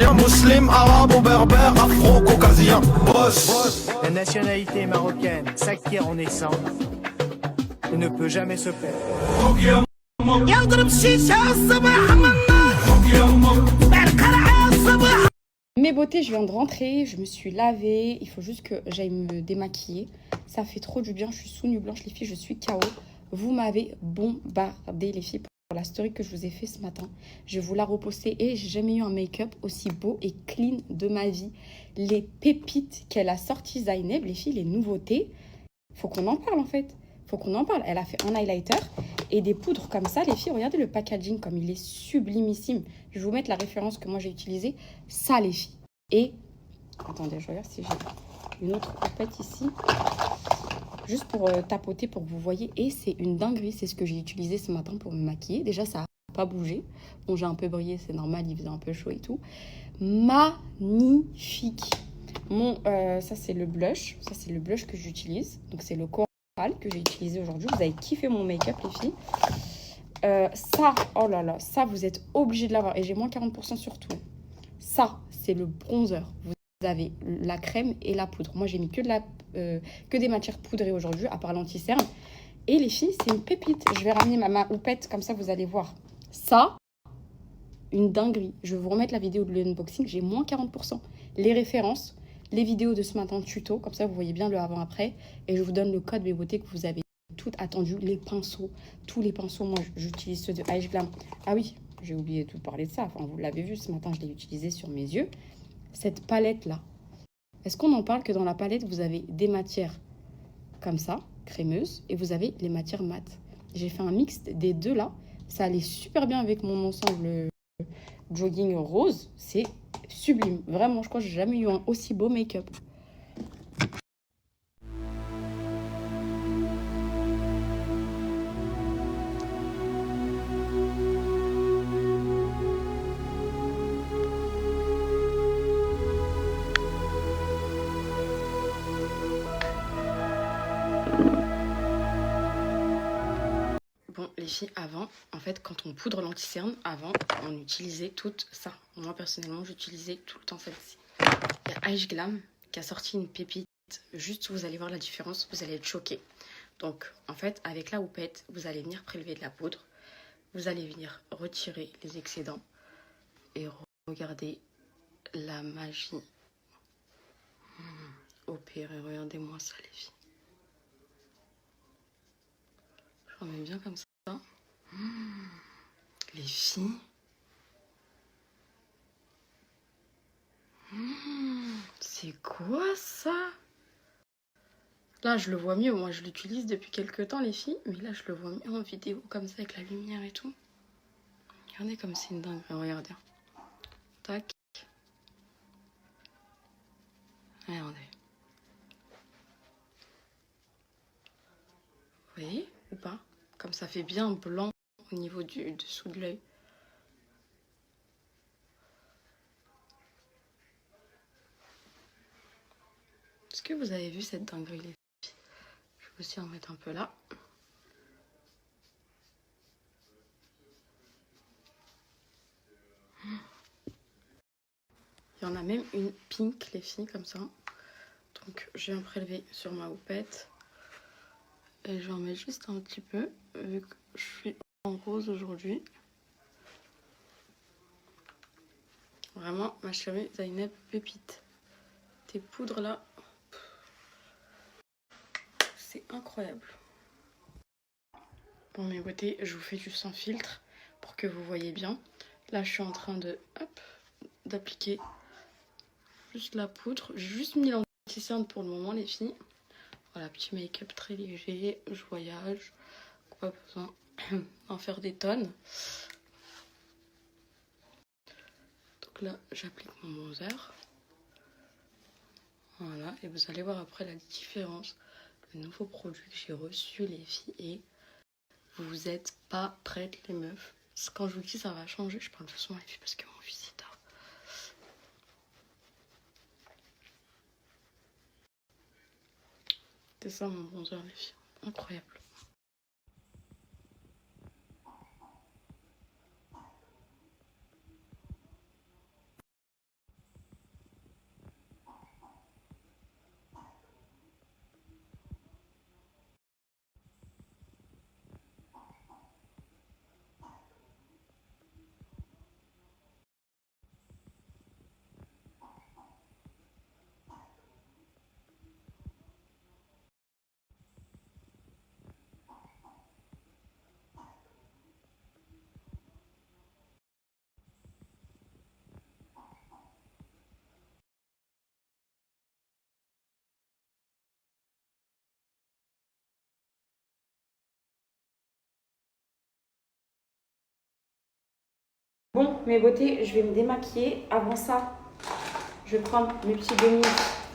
indien, musulman, arabe ou berbère, afro-caucasien. Boss. La nationalité marocaine s'acquiert en naissant et ne peut jamais se perdre. Mes beautés, je viens de rentrer, je me suis lavée, il faut juste que j'aille me démaquiller. Ça fait trop du bien, je suis sous nuit blanche les filles, je suis KO. Vous m'avez bombardé les filles pour la story que je vous ai fait ce matin. Je vais vous la reposter et j'ai jamais eu un make-up aussi beau et clean de ma vie. Les pépites qu'elle a sorties Zaineb, les filles, les nouveautés, faut qu'on en parle en fait. Faut qu'on en parle. Elle a fait un highlighter et des poudres comme ça. Les filles, regardez le packaging comme il est sublimissime. Je vais vous mettre la référence que moi j'ai utilisée. Ça les filles. Et, attendez, je regarde si j'ai une autre coupette ici. Juste pour tapoter pour que vous voyez. Et c'est une dinguerie. C'est ce que j'ai utilisé ce matin pour me maquiller. Déjà, ça n'a pas bougé. Bon, j'ai un peu brillé, c'est normal. Il faisait un peu chaud et tout. Magnifique. Ça, c'est le blush. Ça, c'est le blush que j'utilise. Donc, c'est le Coral que j'ai utilisé aujourd'hui. Vous avez kiffé mon make-up, les filles. Ça, oh là là, ça, vous êtes obligés de l'avoir. Et j'ai moins 40% sur tout. Ça, c'est le bronzer. Vous avez la crème et la poudre. Moi, j'ai mis que des matières poudrées aujourd'hui, à part l'anti-cerne. Et les filles, c'est une pépite. Je vais ramener ma houppette, comme ça, vous allez voir. Ça, une dinguerie. Je vais vous remettre la vidéo de l'unboxing. J'ai moins 40%. Les références, les vidéos de ce matin tuto, comme ça, vous voyez bien le avant-après. Et je vous donne le code beauté que vous avez tout attendu. Les pinceaux, tous les pinceaux. Moi, j'utilise ceux de Ice Glam. Ah oui, j'ai oublié de parler de ça. Enfin, vous l'avez vu, ce matin, je l'ai utilisé sur mes yeux. Cette palette-là. Est-ce qu'on en parle que dans la palette, vous avez des matières comme ça, crémeuses, et vous avez les matières mates. J'ai fait un mix des deux là. Ça allait super bien avec mon ensemble jogging rose. C'est sublime. Vraiment, je crois que j'ai jamais eu un aussi beau make-up. Bon, les filles, avant, en fait, quand on poudre l'anti-cerne, avant, on utilisait tout ça. Moi, personnellement, j'utilisais tout le temps celle-ci. Il y a Ice Glam qui a sorti une pépite. Juste, vous allez voir la différence, vous allez être choqués. Donc, en fait, avec la houppette, vous allez venir prélever de la poudre. Vous allez venir retirer les excédents. Et regardez la magie opérée. Regardez-moi ça, les filles. Je remets bien comme ça. Les filles. C'est quoi ça? Là, je le vois mieux. Moi, je l'utilise depuis quelques temps, les filles. Mais là, je le vois mieux en vidéo, comme ça, avec la lumière et tout. Regardez comme c'est une dingue. Regardez. Tac. Regardez. Vous voyez ou pas? Comme ça fait bien blanc au niveau du dessous de l'œil. Est-ce que vous avez vu cette dinguerie, les filles? Je vais aussi en mettre un peu là. Il y en a même une pink, les filles, comme ça. Donc, je viens prélever sur ma houppette. Et je vais en mettre juste un petit peu, vu que je suis en rose aujourd'hui. Vraiment, ma chérie Zaineb, pépite. Tes poudres là, c'est incroyable. Bon, mes beautés, je vous fais du sans filtre pour que vous voyez bien. Là, je suis en train de d'appliquer juste la poudre. J'ai juste mis l'anti-cerne pour le moment, les filles. Voilà, petit make-up très léger. Je voyage. Pas besoin d'en faire des tonnes. Donc là, j'applique mon bronzer. Voilà, et vous allez voir après la différence. Le nouveau produit que j'ai reçu, les filles, et vous êtes pas prêtes, les meufs. Quand je vous dis ça va changer, je parle doucement, les filles, parce que mon fils est tard. C'est ça mon bronzer, les filles. Incroyable. Bon, mes beautés, je vais me démaquiller. Avant ça, je vais prendre mes petits bonnies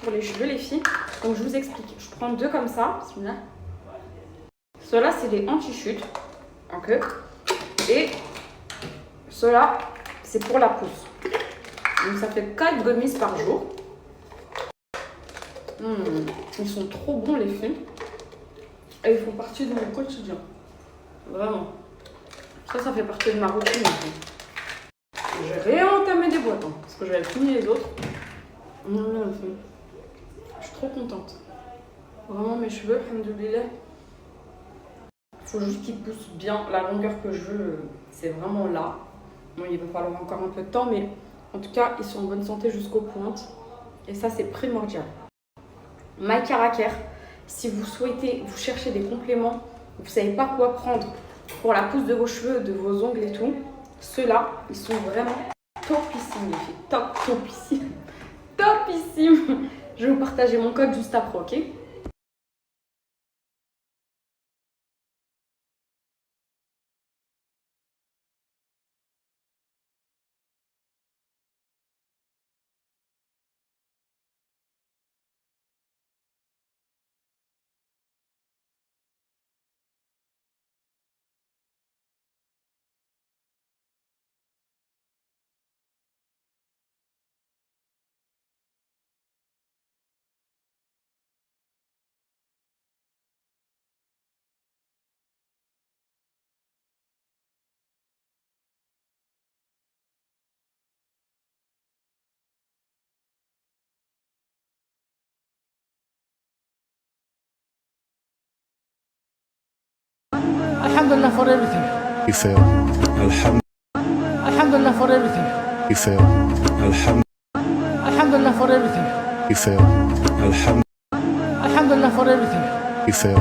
pour les cheveux, les filles. Donc, je vous explique. Je prends 2 comme ça. Ceux-là, c'est des anti-chutes. Ok. Et ceux-là, c'est pour la pousse. Donc, ça fait 4 gommises par jour. Ils sont trop bons, les filles. Et ils font partie de mon quotidien. Vraiment. Ça fait partie de ma routine. J'ai réentamé des boîtes, hein, parce que j'avais fini les autres. Je suis trop contente. Vraiment, mes cheveux, alhamdoulilah. Il faut juste qu'ils poussent bien. La longueur que je veux, c'est vraiment là. Bon, il va falloir encore un peu de temps, mais en tout cas, ils sont en bonne santé jusqu'aux pointes. Et ça, c'est primordial. My Care, si vous souhaitez, vous cherchez des compléments, vous ne savez pas quoi prendre pour la pousse de vos cheveux, de vos ongles et tout, ceux-là, ils sont vraiment topissimes, les filles. Topissimes. Topissimes. Je vais vous partager mon code juste après, ok? Alhamdulillah for everything. You feel? Alhamdulillah for everything. You feel? Alhamdulillah for everything. You feel? Alhamdulillah for everything. You feel?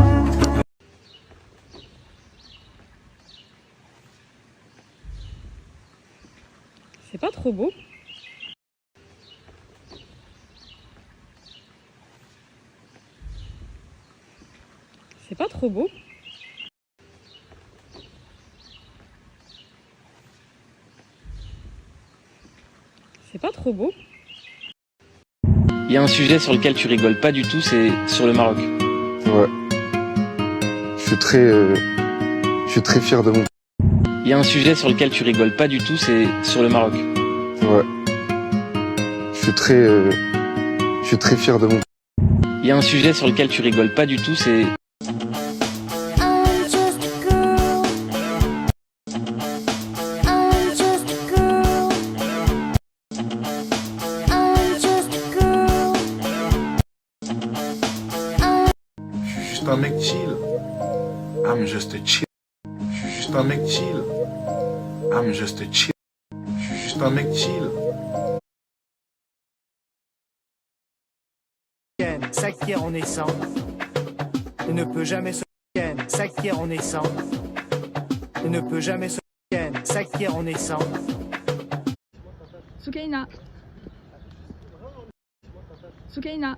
C'est pas trop beau. C'est pas trop beau. C'est pas trop beau. Il y a un sujet sur lequel tu rigoles pas du tout, c'est sur le Maroc. Ouais. Je suis très fier de mon... Il y a un sujet sur lequel tu rigoles pas du tout, c'est sur le Maroc. Ouais. Je suis très fier de mon... Il y a un sujet sur lequel tu rigoles pas du tout, c'est... Je suis juste un mec chill. I'm just a chill. Je suis juste un mec chill. I'm just a chill. Je suis juste un mec chill. S'acquiert en naissant et ne peut jamais se s'acquiert en naissant et ne peut jamais se s'acquiert en naissant. Soukaina. Soukaina.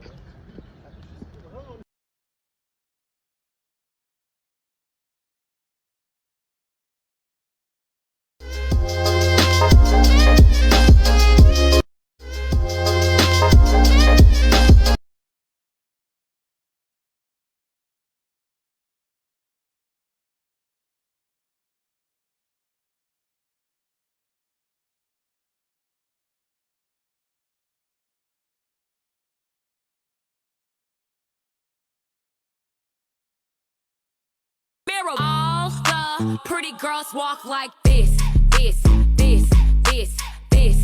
All the pretty girls walk like this, this, this, this, this.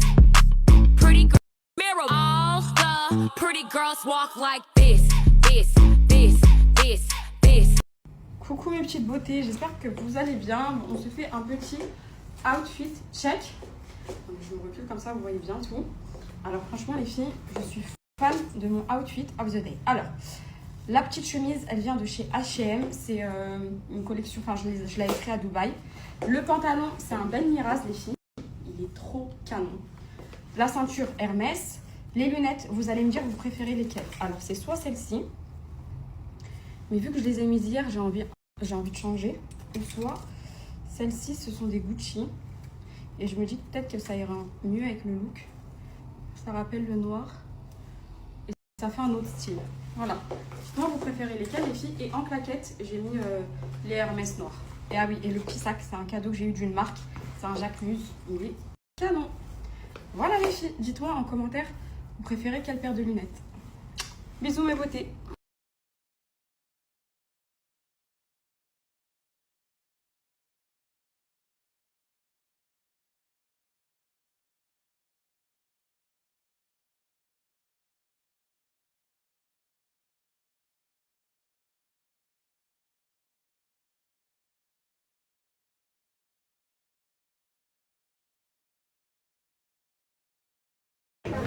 Pretty mirror. All the pretty girls walk like this, this, this, this, this. Coucou mes petites beautés, j'espère que vous allez bien. On se fait un petit outfit check. Donc, je me recule comme ça, vous voyez bien tout. Alors franchement les filles, je suis fan de mon outfit of the day. Alors, la petite chemise, elle vient de chez H&M. C'est une collection, enfin je l'avais créée à Dubaï. Le pantalon, c'est un Ben Miraz, les filles. Il est trop canon. La ceinture Hermès. Les lunettes, vous allez me dire, vous préférez lesquelles? Alors, c'est soit celle-ci. Mais vu que je les ai mises hier, j'ai envie de changer. Ou soit, celles-ci, ce sont des Gucci. Et je me dis peut-être que ça ira mieux avec le look. Ça rappelle le noir. Et ça fait un autre style. Voilà. Moi, vous préférez lesquels, les filles? Et en claquette, j'ai mis les Hermès noirs. Et ah oui, et le petit sac, c'est un cadeau que j'ai eu d'une marque. C'est un Jacquemus. Il est canon. Voilà les filles. Dites-moi en commentaire, vous préférez quelle paire de lunettes? Bisous mes beautés.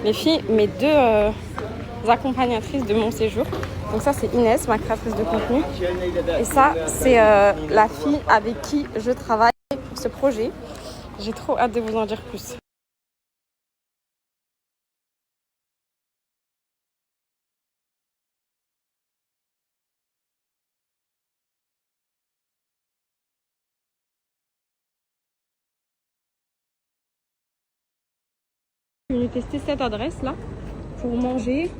Les filles, mes deux accompagnatrices de mon séjour. Donc ça, c'est Inès, ma créatrice de contenu. Et ça, c'est la fille avec qui je travaille pour ce projet. J'ai trop hâte de vous en dire plus. Je suis venue tester cette adresse là pour manger.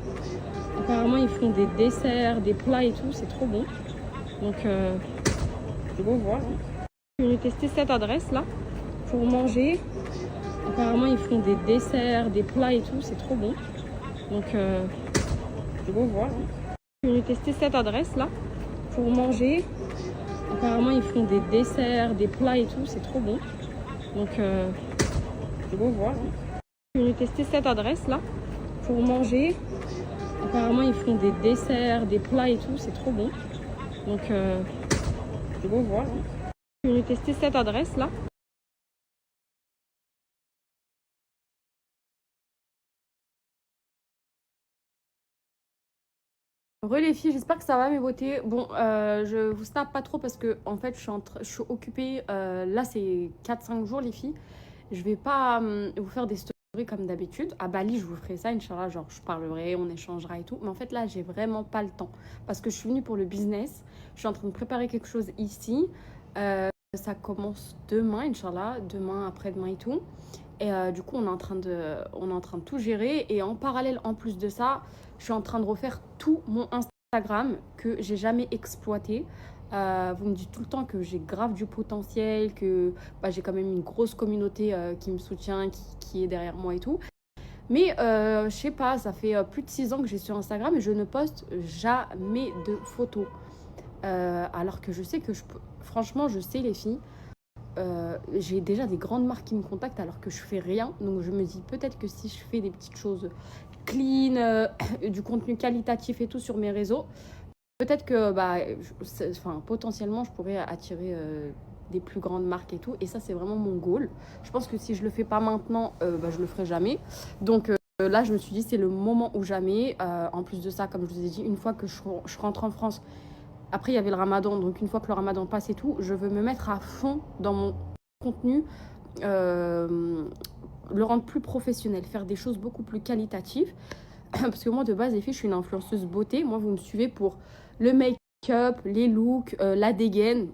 Apparemment ils font des desserts, des plats et tout, c'est trop bon. Donc je vais voir. Je suis venue tester cette adresse là pour manger. Apparemment ils font des desserts, des plats et tout, c'est trop bon. Donc je vais voir. Je suis venue tester cette adresse là pour manger. Apparemment ils font des desserts, des plats et tout, c'est trop bon. Donc je vais voir. Je suis venue tester cette adresse là pour manger. Apparemment ils font des desserts, des plats et tout, c'est trop bon. Donc je vais voir. Je suis venue tester cette adresse là. Re les filles, j'espère que ça va mes beautés. Bon, je vous snap pas trop parce que en fait je suis occupée. Là c'est 4-5 jours les filles. Je vais pas vous faire des stories comme d'habitude. À Bali je vous ferai ça, Inch'Allah, genre je parlerai, on échangera et tout. Mais en fait là j'ai vraiment pas le temps parce que je suis venue pour le business. Je suis en train de préparer quelque chose ici. Ça commence demain, Inch'Allah, demain, après-demain et tout. Et du coup on est en train de tout gérer. Et en parallèle, en plus de ça, je suis en train de refaire tout mon Instagram que j'ai jamais exploité. Vous me dites tout le temps que j'ai grave du potentiel, que j'ai quand même une grosse communauté qui me soutient, qui est derrière moi et tout. Mais je sais pas, ça fait plus de 6 ans que j'ai sur Instagram et je ne poste jamais de photos. Alors que je sais que je peux... Franchement, je sais les filles, j'ai déjà des grandes marques qui me contactent alors que je fais rien. Donc je me dis peut-être que si je fais des petites choses clean, du contenu qualitatif et tout sur mes réseaux, peut-être que potentiellement je pourrais attirer des plus grandes marques et tout. Et ça c'est vraiment mon goal. Je pense que si je le fais pas maintenant, je le ferai jamais. Donc là je me suis dit c'est le moment ou jamais. En plus de ça, comme je vous ai dit, une fois que je rentre en France, après il y avait le ramadan, donc une fois que le ramadan passe et tout, je veux me mettre à fond dans mon contenu, le rendre plus professionnel, faire des choses beaucoup plus qualitatives. Parce que moi de base les filles, je suis une influenceuse beauté. Moi vous me suivez pour le make-up, les looks, la dégaine.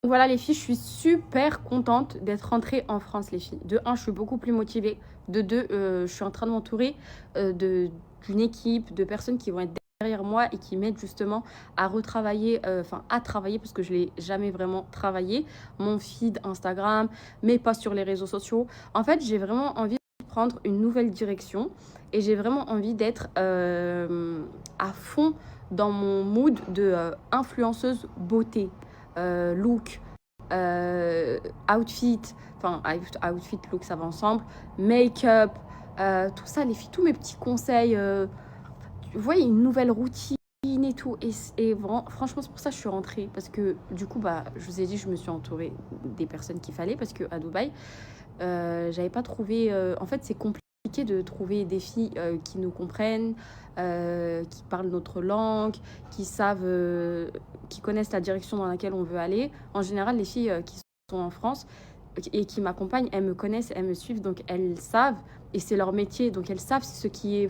Voilà les filles, je suis super contente d'être rentrée en France les filles. De 1, je suis beaucoup plus motivée. De 2, je suis en train de m'entourer d'une équipe, de personnes qui vont être derrière moi et qui m'aident justement à retravailler, à travailler parce que je ne l'ai jamais vraiment travaillé. Mon feed Instagram, mes posts sur les réseaux sociaux. En fait, j'ai vraiment envie de prendre une nouvelle direction et j'ai vraiment envie d'être à fond dans mon mood de influenceuse beauté, look, outfit, look, ça va ensemble, make-up, tout ça, les filles, tous mes petits conseils. Vous voyez, une nouvelle routine et tout. Et franchement, c'est pour ça que je suis rentrée. Parce que du coup, je vous ai dit, je me suis entourée des personnes qu'il fallait. Parce qu'à Dubaï, j'avais pas trouvé... en fait, c'est compliqué de trouver des filles qui nous comprennent, qui parlent notre langue, qui savent, qui connaissent la direction dans laquelle on veut aller. En général, les filles qui sont en France et qui m'accompagnent, elles me connaissent, elles me suivent, donc elles savent, et c'est leur métier, donc elles savent ce qu'il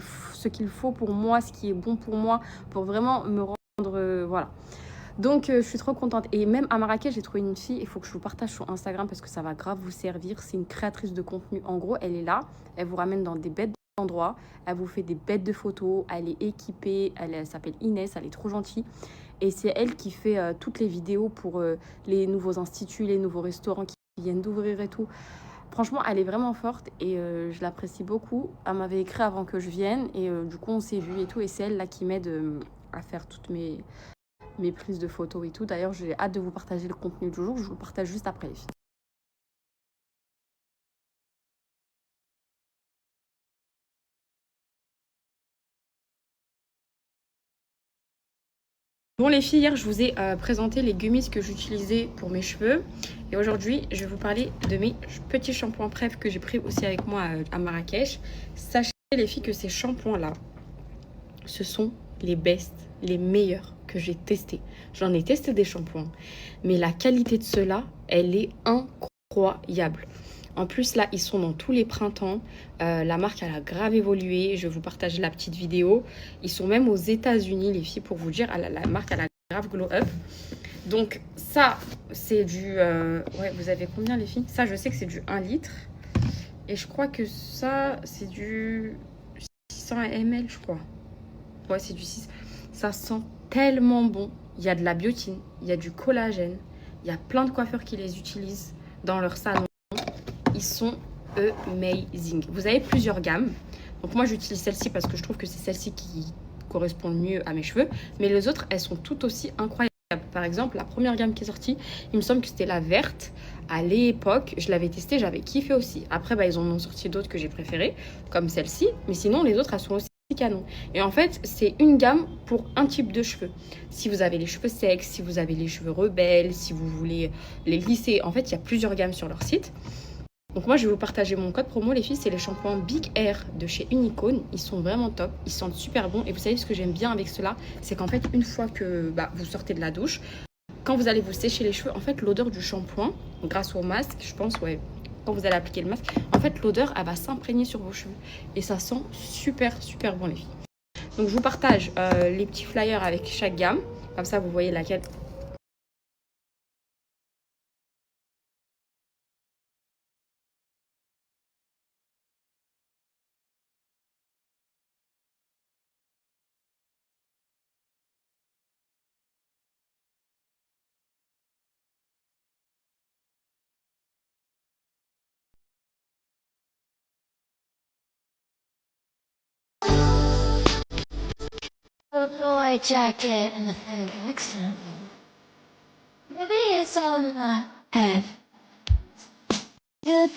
faut pour moi, ce qui est bon pour moi, pour vraiment me rendre... voilà. Donc, je suis trop contente. Et même à Marrakech, j'ai trouvé une fille. Il faut que je vous partage sur Instagram parce que ça va grave vous servir. C'est une créatrice de contenu. En gros, elle est là. Elle vous ramène dans des bêtes d'endroits. Elle vous fait des bêtes de photos. Elle est équipée. Elle s'appelle Inès. Elle est trop gentille. Et c'est elle qui fait toutes les vidéos pour les nouveaux instituts, les nouveaux restaurants qui viennent d'ouvrir et tout. Franchement, elle est vraiment forte et je l'apprécie beaucoup. Elle m'avait écrit avant que je vienne et du coup, on s'est vu et tout. Et c'est elle là qui m'aide à faire toutes mes prises de photos et tout. D'ailleurs, j'ai hâte de vous partager le contenu du jour. Je vous le partage juste après, les filles. Bon les filles, hier je vous ai présenté les gummies que j'utilisais pour mes cheveux. Et aujourd'hui, je vais vous parler de mes petits shampoings Pref que j'ai pris aussi avec moi à Marrakech. Sachez les filles que ces shampoings-là, ce sont les best, les meilleurs que j'ai testés. J'en ai testé des shampoings, mais la qualité de ceux-là, elle est incroyable. En plus, là, ils sont dans tous les printemps. La marque, elle a grave évolué. Je vais vous partager la petite vidéo. Ils sont même aux États-Unis, les filles, pour vous dire. La marque, elle a grave glow up. Donc, ça, c'est du... Ouais, vous avez combien, les filles? Ça, je sais que c'est du 1 litre. Et je crois que ça, c'est du 600 ml, je crois. Ouais, c'est du 6. Ça sent tellement bon. Il y a de la biotine, il y a du collagène. Il y a plein de coiffeurs qui les utilisent dans leur salon. Ils sont amazing. Vous avez plusieurs gammes. Donc moi, j'utilise celle-ci parce que je trouve que c'est celle-ci qui correspond le mieux à mes cheveux. Mais les autres, elles sont toutes aussi incroyables. Par exemple, la première gamme qui est sortie, il me semble que c'était la verte. À l'époque, je l'avais testée, j'avais kiffé aussi. Après, bah, ils en ont sorti d'autres que j'ai préférées, comme celle-ci. Mais sinon, les autres, elles sont aussi canon. Et en fait, c'est une gamme pour un type de cheveux. Si vous avez les cheveux secs, si vous avez les cheveux rebelles, si vous voulez les lisser, en fait, il y a plusieurs gammes sur leur site. Donc moi, je vais vous partager mon code promo, les filles, c'est les shampoings Big Air de chez Unicone. Ils sont vraiment top, ils sentent super bon. Et vous savez ce que j'aime bien avec cela, c'est qu'en fait, une fois que vous sortez de la douche, quand vous allez vous sécher les cheveux, en fait, l'odeur du shampoing, grâce au masque, je pense, ouais, quand vous allez appliquer le masque, en fait, l'odeur, elle va s'imprégner sur vos cheveux. Et ça sent super, super bon, les filles. Donc, je vous partage les petits flyers avec chaque gamme. Comme ça, vous voyez laquelle... A boy jacket and an accent. Maybe it's on my head. Good.